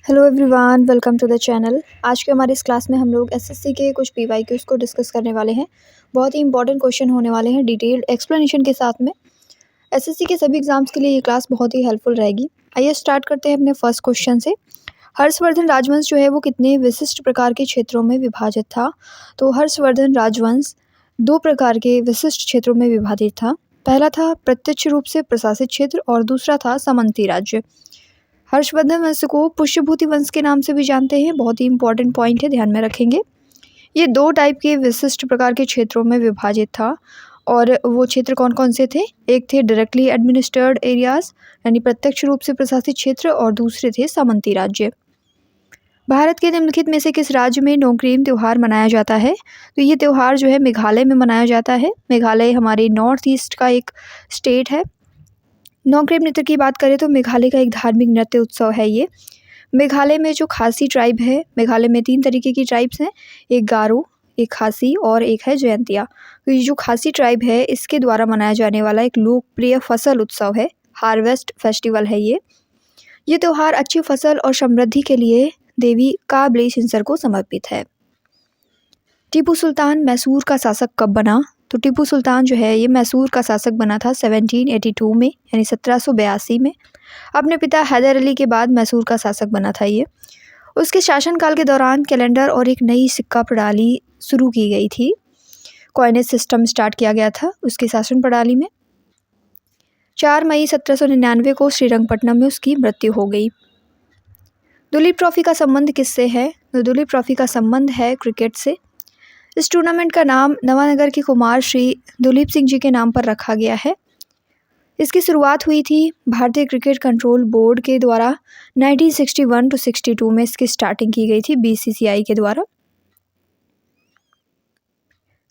Hello everyone, welcome to the channel. आज के हमारे इस क्लास में हम लोग एसएससी के कुछ पीवाईक्यूज को डिस्कस करने वाले हैं। बहुत ही इंपॉर्टेंट क्वेश्चन होने वाले हैं डिटेल्ड एक्सप्लेनेशन के साथ में। एसएससी के सभी एग्जाम्स के लिए ये क्लास बहुत ही हेल्पफुल रहेगी। आइए स्टार्ट करते हैं अपने फर्स्ट क्वेश्चन से। हर्षवर्धन राजवंश जो है वो कितने विशिष्ट प्रकार के क्षेत्रों में विभाजित था? तो हर्षवर्धन राजवंश 2 प्रकार के विशिष्ट क्षेत्रों में विभाजित था। पहला था प्रत्यक्ष रूप से प्रशासित क्षेत्र और दूसरा था सामंती राज्य। हर्षवर्धन वंश को पुष्यभूति वंश के नाम से भी जानते हैं। बहुत ही इंपॉर्टेंट पॉइंट है, ध्यान में रखेंगे। ये 2 टाइप के विशिष्ट प्रकार के क्षेत्रों में विभाजित था और वो क्षेत्र कौन कौन से थे? एक थे डायरेक्टली एडमिनिस्टर्ड एरियाज यानी प्रत्यक्ष रूप से प्रशासित क्षेत्र और दूसरे थे सामंती राज्य। भारत के निम्नलिखित में से किस राज्य में नोक्रेम त्यौहार मनाया जाता है? तो ये त्यौहार जो है मेघालय में मनाया जाता है। मेघालय हमारे नॉर्थ ईस्ट का एक स्टेट है। नोक्रेम नृत्य की बात करें तो मेघालय का एक धार्मिक नृत्य उत्सव है ये। मेघालय में जो खासी ट्राइब है, मेघालय में 3 तरीके की ट्राइब्स हैं, एक गारो, एक खासी और एक है जयंतिया। तो ये जो खासी ट्राइब है इसके द्वारा मनाया जाने वाला एक लोकप्रिय फसल उत्सव है, हार्वेस्ट फेस्टिवल है ये। ये त्यौहार अच्छी फसल और समृद्धि के लिए देवी काबली सिंसर को समर्पित है। टीपू सुल्तान मैसूर का शासक कब बना? तो टीपू सुल्तान जो है ये मैसूर का शासक बना था 1782 में यानी 1782 में। अपने पिता हैदर अली के बाद मैसूर का शासक बना था ये। उसके शासनकाल के दौरान कैलेंडर और एक नई सिक्का प्रणाली शुरू की गई थी। कॉइनेज सिस्टम स्टार्ट किया गया था उसकी शासन प्रणाली में। 4 मई 1799 को श्रीरंगपट्टनम में उसकी मृत्यु हो गई। दुलीप ट्रॉफी का संबंध किससे है? तो दुलीप ट्रॉफी का संबंध है क्रिकेट से। इस टूर्नामेंट का नाम नवानगर के कुमार श्री दुलीप सिंह जी के नाम पर रखा गया है। इसकी शुरुआत हुई थी भारतीय क्रिकेट कंट्रोल बोर्ड के द्वारा 1961 to 62 में इसकी स्टार्टिंग की गई थी बीसीसीआई के द्वारा।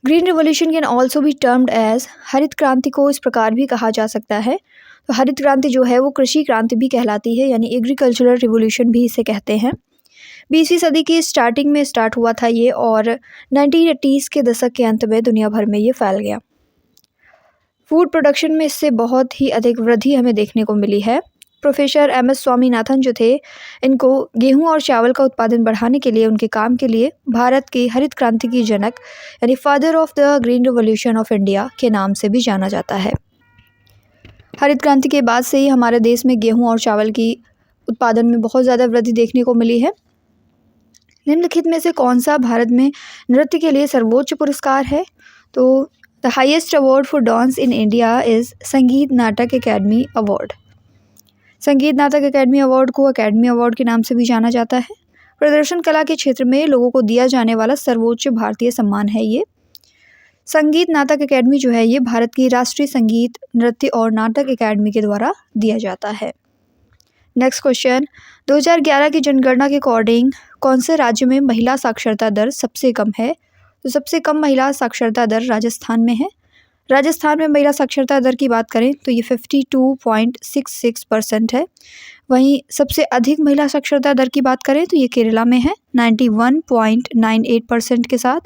Green revolution can also be termed as, हरित क्रांति को इस प्रकार भी कहा जा सकता है। तो हरित क्रांति जो है वो कृषि क्रांति भी कहलाती है यानी एग्रीकल्चरल रिवॉल्यूशन भी इसे कहते हैं। 20वीं सदी की स्टार्टिंग में स्टार्ट हुआ था ये और 1980s के दशक के अंत में दुनिया भर में ये फैल गया। फूड प्रोडक्शन में इससे बहुत ही अधिक वृद्धि हमें देखने को मिली है। प्रोफेसर MS स्वामीनाथन जो थे, इनको गेहूं और चावल का उत्पादन बढ़ाने के लिए उनके काम के लिए भारत की हरित क्रांति की जनक यानी father of the green revolution of India के नाम से भी जाना जाता है। हरित क्रांति के बाद से ही हमारे देश में गेहूं और चावल की उत्पादन में बहुत ज़्यादा वृद्धि देखने को मिली है। निम्नलिखित में से कौन सा भारत में नृत्य के लिए सर्वोच्च पुरस्कार है? तो the highest award for dance in India is संगीत नाटक अकेडमी अवार्ड। संगीत नाटक अकेडमी अवार्ड को अकेडमी अवार्ड के नाम से भी जाना जाता है। प्रदर्शन कला के क्षेत्र में लोगों को दिया जाने वाला सर्वोच्च भारतीय सम्मान है ये। संगीत नाटक अकेडमी जो है ये भारत की राष्ट्रीय संगीत नृत्य और नाटक अकेडमी के द्वारा दिया जाता है। नेक्स्ट क्वेश्चन, 2011 की जनगणना के अकॉर्डिंग कौन से राज्य में महिला साक्षरता दर सबसे कम है? तो सबसे कम महिला साक्षरता दर राजस्थान में है। राजस्थान में महिला साक्षरता दर की बात करें तो ये 52.66% है। वहीं सबसे अधिक महिला साक्षरता दर की बात करें तो ये केरला में है 91.98% के साथ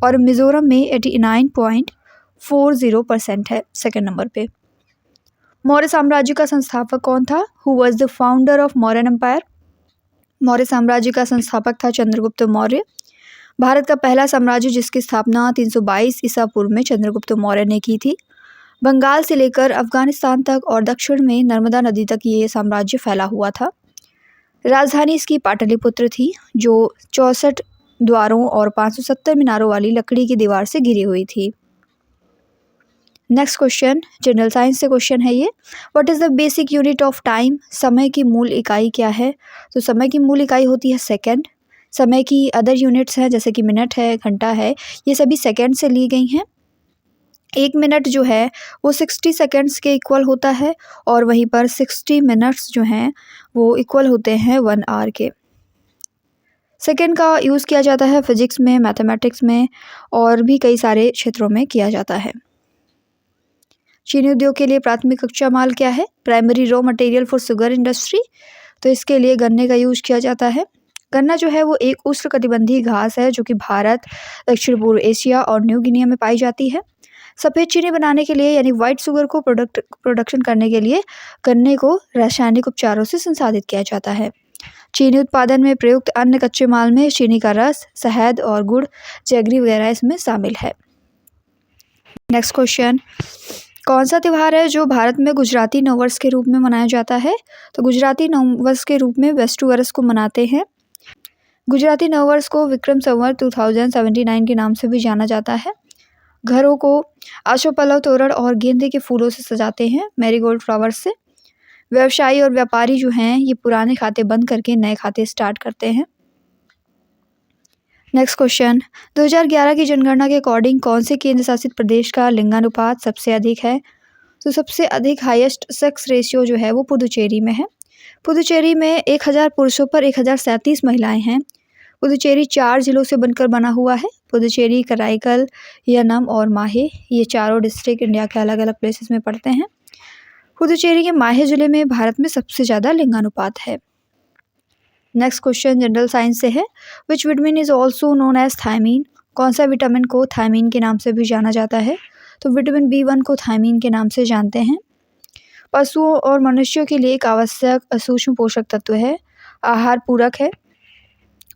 और मिजोरम में 89.40% है सेकेंड नंबर पे। मौर्य साम्राज्य का संस्थापक कौन था? Who was the founder of Mauryan empire? Maurya साम्राज्य का संस्थापक था चंद्रगुप्त मौर्य। भारत का पहला साम्राज्य जिसकी स्थापना 322 ईसा पूर्व में चंद्रगुप्त मौर्य ने की थी। बंगाल से लेकर अफगानिस्तान तक और दक्षिण में नर्मदा नदी तक ये साम्राज्य फैला हुआ था। राजधानी इसकी पाटलिपुत्र थी जो 64 द्वारों और 570 मीनारों वाली लकड़ी की दीवार से घिरी हुई थी। नेक्स्ट क्वेश्चन जनरल साइंस से क्वेश्चन है ये। What is the basic unit of time? समय की मूल इकाई क्या है? तो समय की मूल इकाई होती है सेकंड। समय की अदर यूनिट्स हैं जैसे कि मिनट है, घंटा है, ये सभी सेकंड से ली गई हैं। 1 मिनट जो है वो 60 सेकंड्स के इक्वल होता है और वहीं पर 60 मिनट्स जो हैं वो इक्वल होते हैं 1 आवर के। सेकंड का यूज़ किया जाता है फिजिक्स में, मैथमेटिक्स में और भी कई सारे क्षेत्रों में किया जाता है। चीनी उद्योग के लिए प्राथमिक कच्चा माल क्या है? Primary raw material for sugar industry. तो इसके लिए गन्ने का यूज़ किया जाता है। गन्ना जो है वो एक उष्णकटिबंधीय घास है जो कि भारत, दक्षिण पूर्व एशिया और न्यू गिनिया में पाई जाती है। सफ़ेद चीनी बनाने के लिए यानी वाइट शुगर को प्रोडक्शन करने के लिए गन्ने को रासायनिक उपचारों से संसाधित किया जाता है। चीनी उत्पादन में प्रयुक्त अन्य कच्चे माल में चीनी का रस, शहद और गुड़, जैगरी वगैरह इसमें शामिल है। नेक्स्ट क्वेश्चन, कौन सा त्यौहार है जो भारत में गुजराती नववर्ष के रूप में मनाया जाता है? तो गुजराती नववर्ष के रूप में वेस्टु वरस को मनाते हैं। गुजराती नववर्ष को विक्रम संवत 2079 के नाम से भी जाना जाता है। घरों को आशोपलव तोरण और गेंदे के फूलों से सजाते हैं, मैरीगोल्ड फ्लावर्स से। व्यवसायी और व्यापारी जो हैं ये पुराने खाते बंद करके नए खाते स्टार्ट करते हैं। नेक्स्ट क्वेश्चन, 2011 की जनगणना के अकॉर्डिंग कौन से केंद्र शासित प्रदेश का लिंगानुपात सबसे अधिक है? तो सबसे अधिक हाईएस्ट सेक्स रेशियो जो है वो पुदुचेरी में है। पुदुचेरी में 1000 पुरुषों पर 1037 महिलाएं हैं। पुदुचेरी 4 जिलों से बनकर बना हुआ है। पुदुचेरी, कराईकल, यानम और माहे, ये चारों डिस्ट्रिक्ट इंडिया के अलग अलग प्लेसेस में पड़ते हैं। पुदुचेरी के माहे जिले में भारत में सबसे ज़्यादा लिंगानुपात है। नेक्स्ट क्वेश्चन जनरल साइंस से है। Which vitamin is also known as thiamine? कौन सा विटामिन को थायमीन के नाम से भी जाना जाता है? तो विटामिन B1 को थायमीन के नाम से जानते हैं। पशुओं और मनुष्यों के लिए एक आवश्यक सूक्ष्म पोषक तत्व है, आहार पूरक है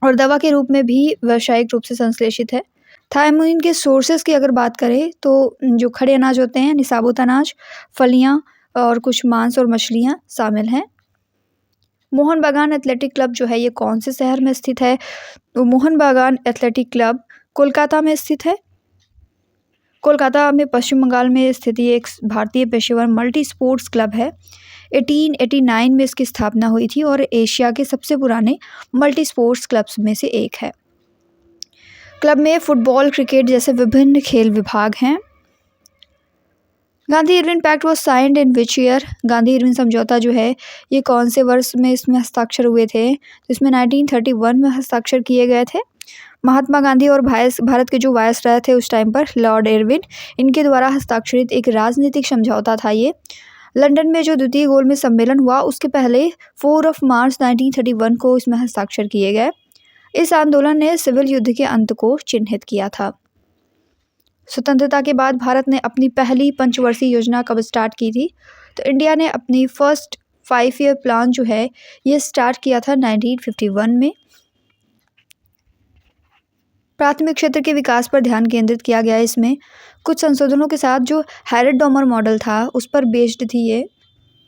और दवा के रूप में भी व्यावसायिक रूप से संश्लेषित है। थायमीन के सोर्सेज की अगर बात करें तो जो खड़े अनाज होते हैं, साबुत अनाज, फलियाँ और कुछ मांस और मछलियाँ शामिल हैं। मोहन बागान एथलेटिक क्लब जो है ये कौन से शहर में स्थित है? तो मोहन बागान एथलेटिक क्लब कोलकाता में स्थित है। कोलकाता में पश्चिम बंगाल में स्थित ये एक भारतीय पेशेवर मल्टी स्पोर्ट्स क्लब है। 1889 में इसकी स्थापना हुई थी और एशिया के सबसे पुराने मल्टी स्पोर्ट्स क्लब्स में से एक है। क्लब में फुटबॉल, क्रिकेट जैसे विभिन्न खेल विभाग हैं। Gandhi Irwin pact was signed in which year? Gandhi Irwin समझौता जो है ये कौन से वर्ष में इसमें हस्ताक्षर हुए थे? तो इसमें 1931 में हस्ताक्षर किए गए थे। महात्मा गांधी और भारत के जो वायसराय थे उस टाइम पर, लॉर्ड इरविन, इनके द्वारा हस्ताक्षरित एक राजनीतिक समझौता था ये। लंदन में जो द्वितीय गोलमेज सम्मेलन हुआ उसके पहले 4 मार्च 1931 को इसमें हस्ताक्षर किए गए। इस आंदोलन ने सिविल युद्ध के अंत को चिन्हित किया था। स्वतंत्रता के बाद भारत ने अपनी पहली पंचवर्षीय योजना कब स्टार्ट की थी? तो इंडिया ने अपनी फर्स्ट 5 ईयर प्लान जो है ये स्टार्ट किया था 1951 में। प्राथमिक क्षेत्र के विकास पर ध्यान केंद्रित किया गया। इसमें कुछ संशोधनों के साथ जो हैरेड डोमर मॉडल था उस पर बेस्ड थी ये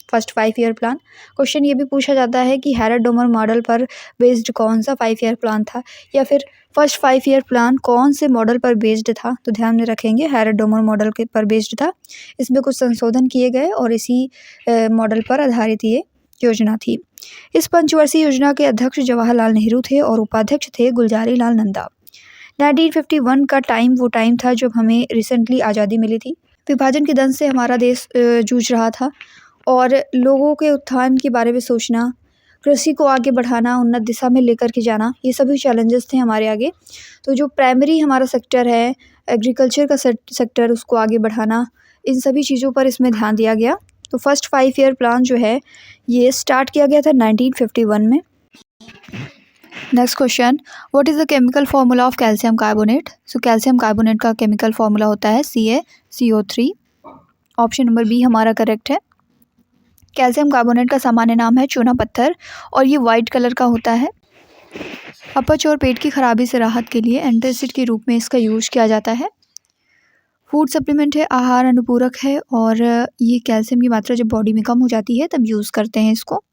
फर्स्ट 5 ईयर प्लान। क्वेश्चन ये भी पूछा जाता है कि हैरेड डोमर मॉडल पर बेस्ड कौन सा 5 ईयर प्लान था, या फिर फर्स्ट 5 ईयर प्लान कौन से मॉडल पर बेस्ड था? तो ध्यान में रखेंगे हैरेड डोमर मॉडल के पर बेस्ड था। इसमें कुछ संशोधन किए गए और इसी मॉडल पर आधारित ये योजना थी। इस पंचवर्षीय योजना के अध्यक्ष जवाहरलाल नेहरू थे और उपाध्यक्ष थे गुलजारी लाल नंदा। 1951 का वो टाइम था जब हमें रिसेंटली आज़ादी मिली थी। विभाजन के दंश से हमारा देश जूझ रहा था और लोगों के उत्थान के बारे में सोचना, कृषि को आगे बढ़ाना, उन्नत दिशा में लेकर के जाना, ये सभी चैलेंजेस थे हमारे आगे। तो जो प्राइमरी हमारा सेक्टर है, एग्रीकल्चर का सेक्टर, उसको आगे बढ़ाना, इन सभी चीज़ों पर इसमें ध्यान दिया गया। तो फर्स्ट 5 ईयर प्लान जो है ये स्टार्ट किया गया था 1951 में। Next question, what is the chemical formula of calcium carbonate? So calcium carbonate का केमिकल फार्मूला होता है CaCO3। ऑप्शन नंबर बी हमारा करेक्ट है। कैल्शियम कार्बोनेट का सामान्य नाम है चूना पत्थर और ये वाइट कलर का होता है। अपच और पेट की खराबी से राहत के लिए एंटासिड के रूप में इसका यूज किया जाता है। फूड सप्लीमेंट है, आहार अनुपूरक है और ये कैल्शियम की मात्रा जब बॉडी में कम हो जाती है तब यूज़ करते हैं इसको।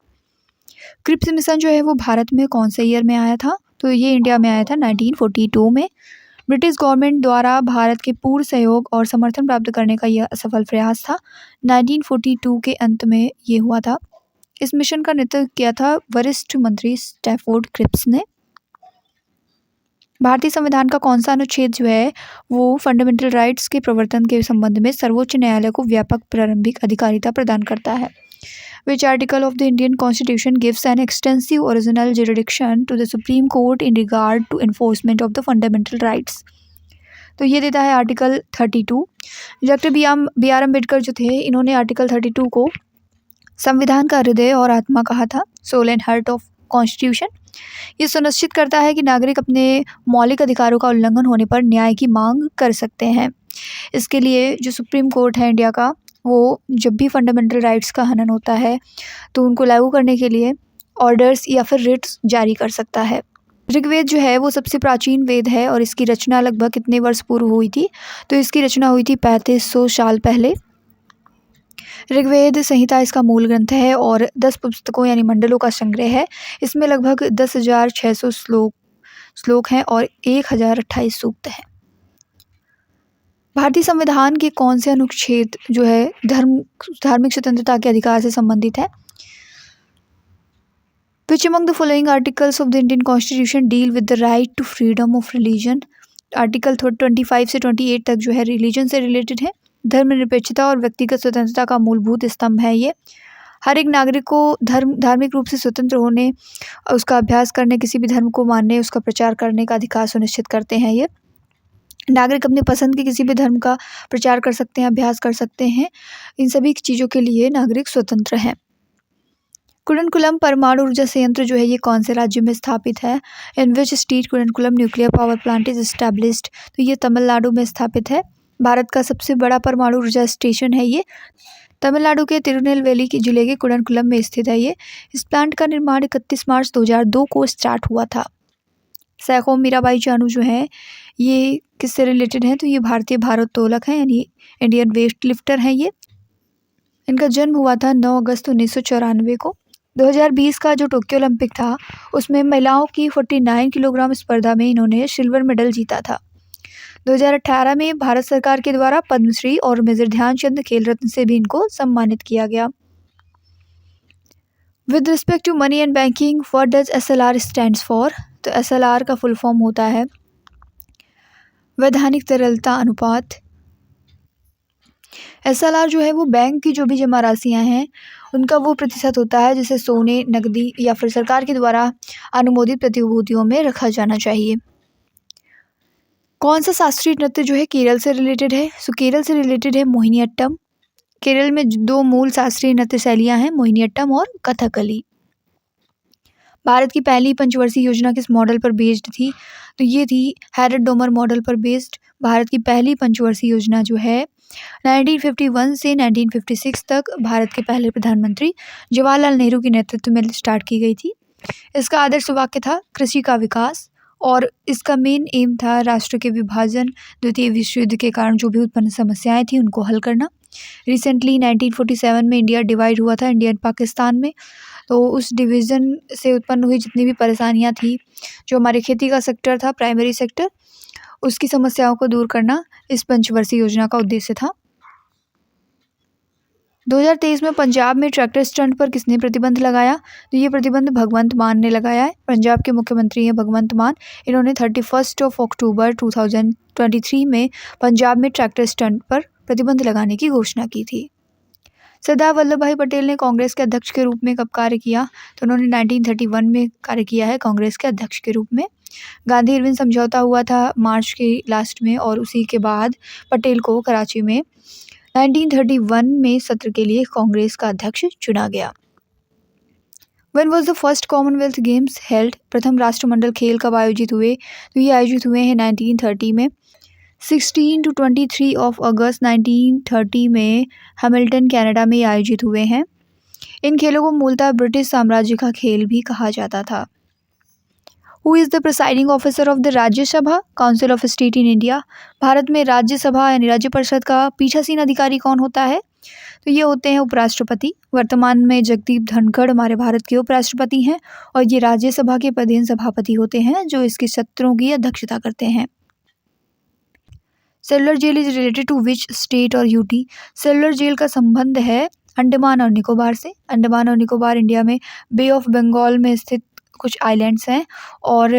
क्रिप्स मिशन जो है वो भारत में कौन से ईयर में आया था? तो ये इंडिया में आया था 1942 में। ब्रिटिश गवर्नमेंट द्वारा भारत के पूर्ण सहयोग और समर्थन प्राप्त करने का यह असफल प्रयास था। 1942 के अंत में ये हुआ था। इस मिशन का नेतृत्व किया था वरिष्ठ मंत्री स्टैफोर्ड क्रिप्स ने। भारतीय संविधान का कौन सा अनुच्छेद जो है वो फंडामेंटल राइट्स के प्रवर्तन के संबंध में सर्वोच्च न्यायालय को व्यापक प्रारंभिक अधिकारिता प्रदान करता है? Which article of the Indian Constitution gives an extensive original jurisdiction to the Supreme Court in regard to enforcement of the fundamental rights? तो ये देता है article 32। Doctor B R Ambedkar जो थे इन्होंने आर्टिकल 32 को संविधान का हृदय और आत्मा कहा था, soul and heart of constitution. ये सुनिश्चित करता है कि नागरिक अपने मौलिक अधिकारों का उल्लंघन होने पर न्याय की मांग कर सकते हैं। इसके लिए जो सुप्रीम कोर्ट है इंडिया का, वो जब भी फंडामेंटल राइट्स का हनन होता है तो उनको लागू करने के लिए ऑर्डर्स या फिर रिट्स जारी कर सकता है। ऋग्वेद जो है वो सबसे प्राचीन वेद है और इसकी रचना लगभग कितने वर्ष पूर्व हुई थी? तो इसकी रचना हुई थी 3500 साल पहले। ऋग्वेद संहिता इसका मूल ग्रंथ है और 10 पुस्तकों यानी मंडलों का संग्रह है। इसमें लगभग 10,600 श्लोक हैं और 1028 सूक्त हैं। भारतीय संविधान के कौन से अनुच्छेद जो है धार्मिक स्वतंत्रता के अधिकार से संबंधित है? Which among the following articles of the Indian Constitution deal with the right to freedom of religion? Article 25 से 28 तक जो है रिलीजन से रिलेटेड है। धर्मनिरपेक्षता और व्यक्तिगत स्वतंत्रता का मूलभूत स्तंभ है ये। हर एक नागरिक को धार्मिक रूप से स्वतंत्र होने, उसका अभ्यास करने, किसी भी धर्म को मानने, उसका प्रचार करने का अधिकार सुनिश्चित करते हैं ये। नागरिक अपने पसंद के किसी भी धर्म का प्रचार कर सकते हैं, अभ्यास कर सकते हैं। इन सभी चीज़ों के लिए नागरिक स्वतंत्र हैं। कुडनकुलम परमाणु ऊर्जा संयंत्र जो है ये कौन से राज्य में स्थापित है? In which state Kudankulam nuclear power plant is established? तो ये तमिलनाडु में स्थापित है। भारत का सबसे बड़ा परमाणु ऊर्जा स्टेशन है ये। तमिलनाडु के तिरुनेलवेली के जिले के कुडनकुलम में स्थित है ये। इस प्लांट का निर्माण 31 मार्च 2002 को स्टार्ट हुआ था। सैखों मीराबाई चानू जो हैं ये किससे रिलेटेड हैं? तो ये भारतीय भारोत्तोलक हैं यानी इंडियन वेट लिफ्टर हैं ये। इनका जन्म हुआ था 9 अगस्त 1994 को। 2020 का जो टोक्यो ओलंपिक था उसमें महिलाओं की 49 किलोग्राम स्पर्धा में इन्होंने सिल्वर मेडल जीता था। 2018 में भारत सरकार के द्वारा पद्मश्री और मेजर ध्यानचंद खेल रत्न से भी इनको सम्मानित किया गया। With respect to money and banking, what does SLR stands for? तो SLR का फुल फॉर्म होता है वैधानिक तरलता अनुपात। SLR जो है वो बैंक की जो भी जमा राशियाँ हैं उनका वो प्रतिशत होता है जिसे सोने, नकदी या फिर सरकार के द्वारा अनुमोदित प्रतिभूतियों में रखा जाना चाहिए। कौन सा शास्त्रीय नृत्य जो है केरल से रिलेटेड है? सो केरल से रिलेटेड है मोहिनीअट्टम। केरल में 2 मूल शास्त्रीय नृत्य शैलियाँ हैं, मोहिनीअट्टम और कथकली। भारत की पहली पंचवर्षीय योजना किस मॉडल पर बेस्ड थी? तो ये थी हैरड डोमर मॉडल पर बेस्ड। भारत की पहली पंचवर्षीय योजना जो है 1951 से 1956 तक भारत के पहले प्रधानमंत्री जवाहरलाल नेहरू के नेतृत्व में स्टार्ट की गई थी। इसका आदर्श वाक्य था कृषि का विकास और इसका मेन एम था राष्ट्र के विभाजन, द्वितीय विश्व युद्ध के कारण जो भी उत्पन्न समस्याएं थी उनको हल करना। रिसेंटली 1947 में इंडिया डिवाइड हुआ था इंडिया एंड पाकिस्तान में, तो उस डिवीज़न से उत्पन्न हुई जितनी भी परेशानियां थी, जो हमारे खेती का सेक्टर था, प्राइमरी सेक्टर, उसकी समस्याओं को दूर करना इस पंचवर्षीय योजना का उद्देश्य था। 2023 में पंजाब में ट्रैक्टर स्टंट पर किसने प्रतिबंध लगाया? तो ये प्रतिबंध भगवंत मान ने लगाया है। पंजाब के मुख्यमंत्री हैं भगवंत मान। इन्होंने 31 अक्टूबर 2023 में पंजाब में ट्रैक्टर स्टंट पर प्रतिबंध लगाने की घोषणा की थी। सरदार वल्लभ भाई पटेल ने कांग्रेस के अध्यक्ष के रूप में कब कार्य किया? तो उन्होंने 1931 में कार्य किया है कांग्रेस के अध्यक्ष के रूप में। गांधी इरविन समझौता हुआ था मार्च के लास्ट में और उसी के बाद पटेल को कराची में 1931 में सत्र के लिए कांग्रेस का अध्यक्ष चुना गया। When was the first Commonwealth Games held? प्रथम राष्ट्रमंडल खेल कब आयोजित हुए? तो ये आयोजित हुए हैं 1930 में। 16 to 23 of अगस्त 1930 में हैमिल्टन कनाडा में आयोजित हुए हैं। इन खेलों को मूलतः ब्रिटिश साम्राज्य का खेल भी कहा जाता था। Who is the presiding officer of the Rajya Sabha council of state in India? Bharat में राज्यसभा यानी राज्य परिषद का पीठासीन अधिकारी कौन होता है? तो ये होते हैं उपराष्ट्रपति। वर्तमान में जगदीप धनखड़ हमारे भारत के उपराष्ट्रपति हैं और ये राज्यसभा के पदेन सभापति होते हैं जो इसके सत्रों की अध्यक्षता करते हैं। Cellular jail is related to which state और यूटी? सेलुलर जेल का संबंध है अंडमान और निकोबार से। अंडमान और निकोबार इंडिया में बे ऑफ बंगाल में स्थित कुछ आइलैंड्स हैं और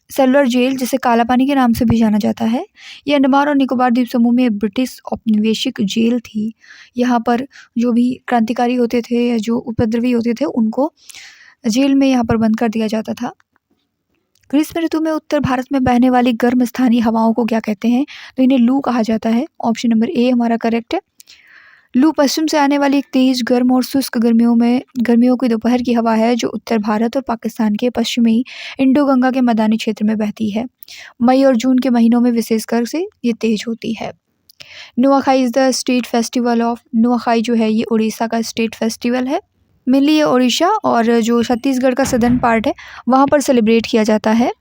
सेलुलर जेल जिसे काला पानी के नाम से भी जाना जाता है, ये अंडमान और निकोबार द्वीप समूह में ब्रिटिश औपनिवेशिक जेल थी। यहाँ पर जो भी क्रांतिकारी होते थे या जो उपद्रवी होते थे उनको जेल में यहाँ पर बंद कर दिया जाता था। ग्रीष्म ऋतु में उत्तर भारत में बहने वाली गर्म स्थानीय हवाओं को क्या कहते हैं? तो इन्हें लू कहा जाता है। ऑप्शन नंबर ए हमारा करेक्ट है। लू पश्चिम से आने वाली एक तेज गर्म और शुष्क गर्मियों की दोपहर की हवा है जो उत्तर भारत और पाकिस्तान के पश्चिमी इंडो गंगा के मैदानी क्षेत्र में बहती है। मई और जून के महीनों में विशेषकर से ये तेज होती है। Nuakhai is the state festival of. Nuakhai जो है ये उड़ीसा का स्टेट फेस्टिवल है। मेनली ये उड़ीसा और जो छत्तीसगढ़ का सदर्न पार्ट है वहाँ पर सेलिब्रेट किया जाता है।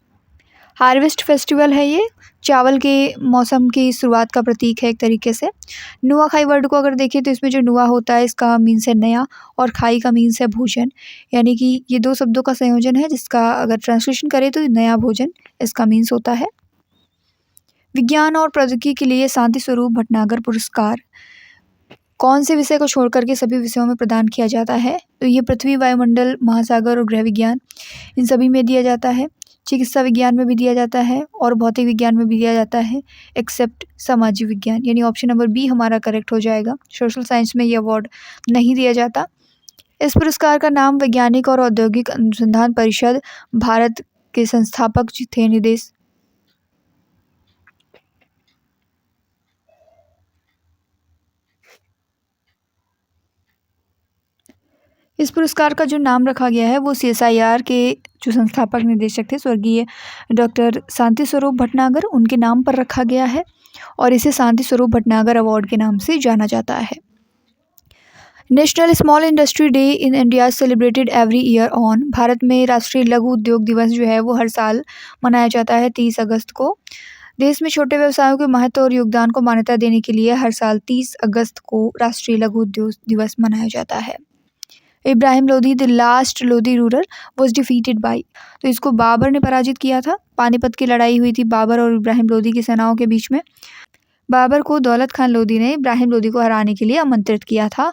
हार्वेस्ट फेस्टिवल है ये, चावल के मौसम की शुरुआत का प्रतीक है एक तरीके से। नुआखाई वर्ड को अगर देखें तो इसमें जो नुआ होता है इसका मीन्स है नया और खाई का मीन्स है भोजन, यानी कि ये दो शब्दों का संयोजन है जिसका अगर ट्रांसलेशन करें तो नया भोजन इसका मीन्स होता है। विज्ञान और प्रौद्योगिकी के लिए शांति स्वरूप भटनागर पुरस्कार कौन से विषय को छोड़कर के सभी विषयों में प्रदान किया जाता है? तो ये पृथ्वी, वायुमंडल, महासागर और गृह विज्ञान इन सभी में दिया जाता है। चिकित्सा विज्ञान में भी दिया जाता है और भौतिक विज्ञान में भी दिया जाता है, एक्सेप्ट सामाजिक विज्ञान, यानी ऑप्शन नंबर बी हमारा करेक्ट हो जाएगा। सोशल साइंस में ये अवार्ड नहीं दिया जाता। इस पुरस्कार का नाम वैज्ञानिक और औद्योगिक अनुसंधान परिषद भारत के संस्थापक थे निदेश। इस पुरस्कार का जो नाम रखा गया है वो CSIR के जो संस्थापक निदेशक थे स्वर्गीय डॉक्टर शांति स्वरूप भटनागर, उनके नाम पर रखा गया है और इसे शांति स्वरूप भटनागर अवार्ड के नाम से जाना जाता है। National small industry day in India celebrated every year on. Bharat में राष्ट्रीय लघु उद्योग दिवस जो है वो हर साल मनाया जाता है 30 अगस्त को। देश में छोटे व्यवसायों के महत्व और योगदान को मान्यता देने के लिए हर साल 30 अगस्त को राष्ट्रीय लघु उद्योग दिवस मनाया जाता है। Ibrahim Lodi the last Lodi ruler was defeated by, तो इसको बाबर ने पराजित किया था। पानीपत की लड़ाई हुई थी बाबर और इब्राहिम लोदी की सेनाओं के बीच में। बाबर को दौलत खान लोदी ने इब्राहिम लोदी को हराने के लिए आमंत्रित किया था।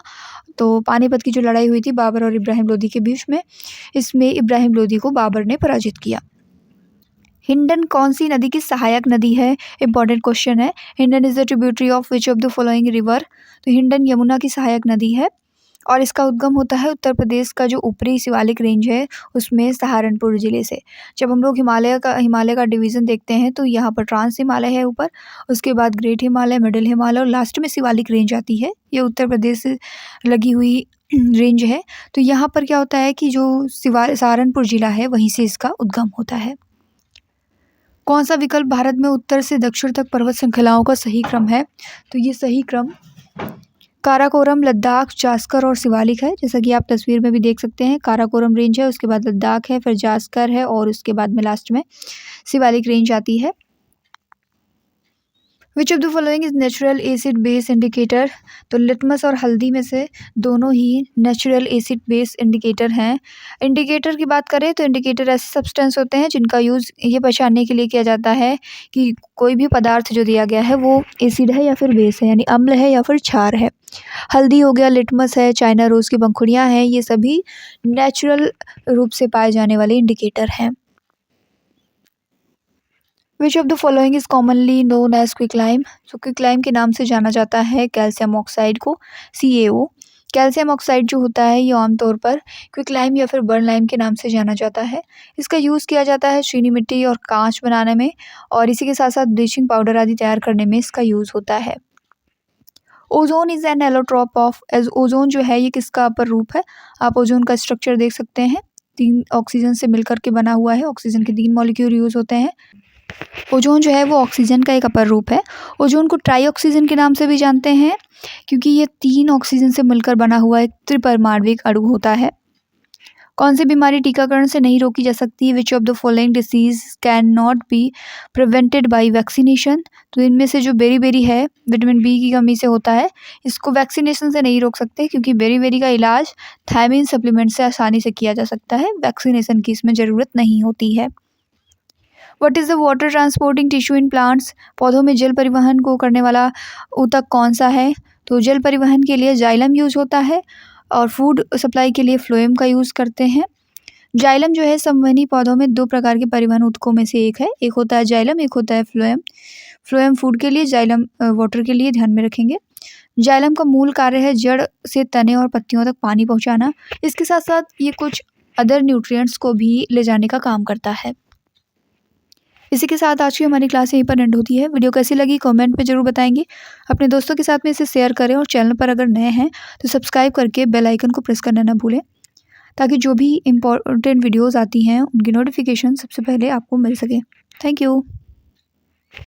तो पानीपत की जो लड़ाई हुई थी बाबर और इब्राहिम लोदी के बीच में, इसमें इब्राहिम लोदी को बाबर ने पराजित किया। हिंडन कौन सी नदी की सहायक नदी है? इंपॉर्टेंट क्वेश्चन है। Hindon is the tributary of which of the following river? तो हिंडन यमुना की सहायक नदी है और इसका उद्गम होता है उत्तर प्रदेश का जो ऊपरी शिवालिक रेंज है उसमें सहारनपुर ज़िले से। जब हम लोग हिमालय का डिवीज़न देखते हैं तो यहाँ पर ट्रांस हिमालय है ऊपर, उसके बाद ग्रेट हिमालय, मिडिल हिमालय और लास्ट में शिवालिक रेंज आती है। ये उत्तर प्रदेश से लगी हुई रेंज है। तो यहाँ पर क्या होता है कि जो सहारनपुर ज़िला है वहीं से इसका उद्गम होता है। कौन सा विकल्प भारत में उत्तर से दक्षिण तक पर्वत श्रृंखलाओं का सही क्रम है? तो ये सही क्रम काराकोरम, लद्दाख, जास्कर और शिवालिक है। जैसा कि आप तस्वीर में भी देख सकते हैं, काराकोरम रेंज है, उसके बाद लद्दाख है, फिर जास्कर है और उसके बाद में लास्ट में शिवालिक रेंज आती है। विच of the following is natural acid base indicator? तो लिटमस और हल्दी में से दोनों ही नेचुरल एसिड बेस इंडिकेटर हैं। इंडिकेटर की बात करें तो इंडिकेटर ऐसे सब्सटेंस होते हैं जिनका यूज़ ये पहचानने के लिए किया जाता है कि कोई भी पदार्थ जो दिया गया है वो एसिड है या फिर बेस है, यानी अम्ल है या फिर क्षार है। हल्दी हो गया, लिटमस है, चाइना रोज़ की पंखुड़ियाँ हैं, ये सभी नेचुरल रूप से पाए जाने वाले इंडिकेटर हैं। Which of the following is commonly known as quicklime? तो क्विकलाइम के नाम से जाना जाता है कैल्शियम ऑक्साइड को, CaO। कैल्शियम ऑक्साइड जो होता है ये आमतौर पर क्विकलाइम या फिर बर्न लाइम के नाम से जाना जाता है। इसका यूज़ किया जाता है चीनी मिट्टी और कांच बनाने में और इसी के साथ साथ ब्लीचिंग पाउडर आदि तैयार करने में इसका यूज़ होता है। Ozone is an allotrope of, as ozone जो है ये किसका अपर रूप है? आप ओजोन का स्ट्रक्चर देख सकते हैं, 3 ऑक्सीजन से मिलकर के बना हुआ है। ऑक्सीजन के 3 मॉलिक्यूल यूज़ होते हैं। ओजोन जो है वो ऑक्सीजन का एक अपर रूप है। ओजोन को ट्राई ऑक्सीजन के नाम से भी जानते हैं क्योंकि ये 3 ऑक्सीजन से मिलकर बना हुआ एक त्रिपरमाण्विक अणु होता है। कौन सी बीमारी टीकाकरण से नहीं रोकी जा सकती? विच of the following disease can not be prevented by vaccination? तो इनमें से जो बेरी है विटामिन B की कमी से होता है, इसको वैक्सीनेशन से नहीं रोक सकते क्योंकि बेरी का इलाज थायमिन सप्लीमेंट से आसानी से किया जा सकता है, वैक्सीनेशन की इसमें ज़रूरत नहीं होती है। What is the water transporting tissue in plants? पौधों में जल परिवहन को करने वाला ऊतक कौन सा है? तो जल परिवहन के लिए जाइलम यूज़ होता है और फूड सप्लाई के लिए फ्लोएम का यूज़ करते हैं। जाइलम जो है संवहनी पौधों में 2 प्रकार के परिवहन ऊतकों में से एक है, एक होता है जाइलम, एक होता है फ्लोएम। फ्लोएम फूड के लिए, जाइलम वाटर के लिए, ध्यान में रखेंगे। जाइलम का मूल कार्य है जड़ से तने और पत्तियों तक पानी पहुँचाना। इसके साथ साथ ये कुछ अदर न्यूट्रिएंट्स को भी ले जाने का काम करता है। इसी के साथ आज की हमारी क्लास यहीं पर एंड होती है। वीडियो कैसी लगी कमेंट पे जरूर बताएंगे। अपने दोस्तों के साथ में इसे शेयर करें और चैनल पर अगर नए हैं तो सब्सक्राइब करके बेल आइकन को प्रेस करना ना भूलें ताकि जो भी इम्पोर्टेंट वीडियोस आती हैं उनकी नोटिफिकेशन सबसे पहले आपको मिल सके। Thank you.